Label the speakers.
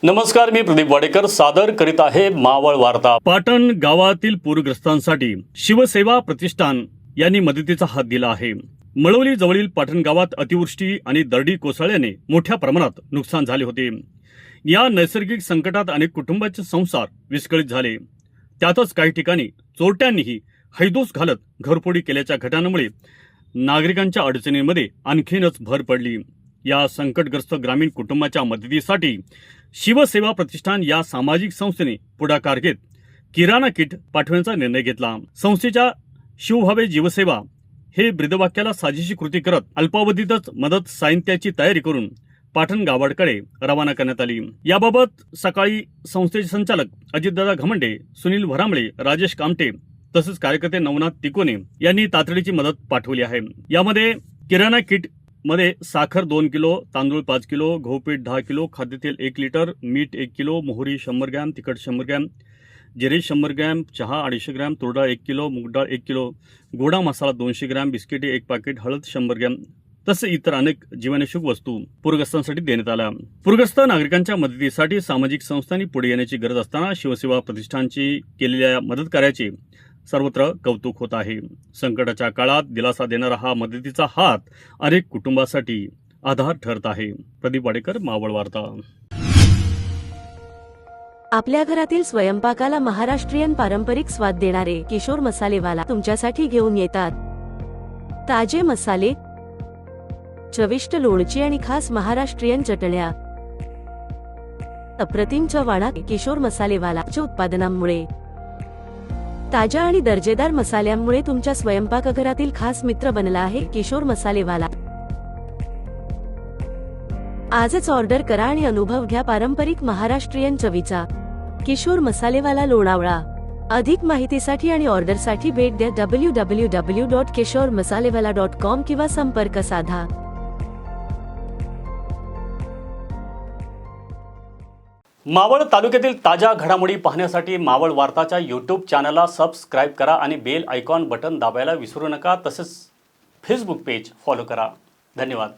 Speaker 1: नमस्कार, मी प्रदीप वाडेकर सादर करीत आहे मावळ वार्ता। पाटण गावातील पूरग्रस्तांसाठी शिवसेवा प्रतिष्ठान यांनी मदतीचा हात दिला आहे। मळवली जवळील पाटण गावात अतिवृष्टी आणि दरडी कोसळल्याने मोठ्या प्रमाणात नुकसान झाले होते। या नैसर्गिक संकटात अनेक कुटुंबांचे संसार विस्कळीत झाले। त्यातच काही ठिकाणी चोरट्यांनीही हैदोस घालत घरफोडी केल्याच्या घटनांमुळे नागरिकांच्या अडचणींमध्ये आणखीनच भर पडली। या संकटग्रस्त ग्रामीण कुटुंबाच्या मदतीसाठी शिवसेवा प्रतिष्ठान या सामाजिक संस्थेने पुढाकार घेत किराणा किट पाठवण्याचा निर्णय घेतला। संस्थेच्या शिवभावे जीवसेवा हे ब्रीदवाक्याला साजेशी कृती करत अल्पावधीतच मदत साहित्याची तयारी करून पाटण गावाकडे रवाना करण्यात आली। याबाबत सकाळी संस्थेचे संचालक अजितदादा घमंडे, सुनील भरामळे, राजेश कामटे तसेच कार्यकर्ते नवनाथ तिकोने यांनी तातडीची मदत पाठवली आहे। यामध्ये किराणा किट मध्ये साखर 2 किलो, तांदूळ 5 किलो, गहूपीठ 10 किलो, खाद्यतेल 1 लिटर, मीठ 1 किलो, मोहरी 100 ग्रॅम, तिखट 100 ग्रॅम, जिरे 100 ग्रॅम, चहा 250 ग्रॅम, तुरडाळ 1 किलो, मूगडाळ 1 किलो, गोडा मसाला 200 ग्रॅम, बिस्किटे 1 पाकिट, हळद 100 ग्रॅम तसे इतर अनेक जीवनावश्यक वस्तू पूरग्रस्तांसाठी देण्यात आल्या। पूरग्रस्त नागरिकांच्या मदतीसाठी सामाजिक संस्थांनी पुढे येण्याची गरज असताना शिवसेवा प्रतिष्ठानची केलेल्या मदत कार्याचे सर्वत्र कौतुक होत आहे। संकटाच्या काळात दिलासा देणारा हा मदतीचा हात अनेक कुटुंबासाठी आधार ठरत आहे। प्रदीप वाडेकर, मावळ वार्ता।
Speaker 2: आपल्या घरातील स्वयंपाकाला महाराष्ट्रीयन पारंपरिक स्वाद देणारे किशोर मसालेवाला तुमच्यासाठी घेऊन येतात ताजे मसाले, चविष्ट लोणची आणि खास महाराष्ट्रीयन चटण्या। अप्रतिम चवाणा किशोर मसालेवालाच्या उत्पादनांमुळे, ताज्या आणि दर्जेदार मसाल्यांमुळे तुमच्या स्वयंपाकघरातील खास मित्र बनला आहे किशोर मसालेवाला। आजच ऑर्डर करा आणि अनुभव घ्या पारंपरिक महाराष्ट्रीयन चवीचा। किशोर मसालेवाला, लोणावळा। अधिक माहितीसाठी आणि ऑर्डरसाठी भेट द्या www.kishormasalevala.com किंवा संपर्क साधा।
Speaker 1: मावळ तालुक्यातील ताज्या घडामोडी पाहण्यासाठी मावळ वार्ताच्या YouTube चॅनलला सबस्क्राइब करा आणि बेल आयकॉन बटन दाबायला विसरू नका। तसेच फेसबुक पेज फॉलो करा। धन्यवाद।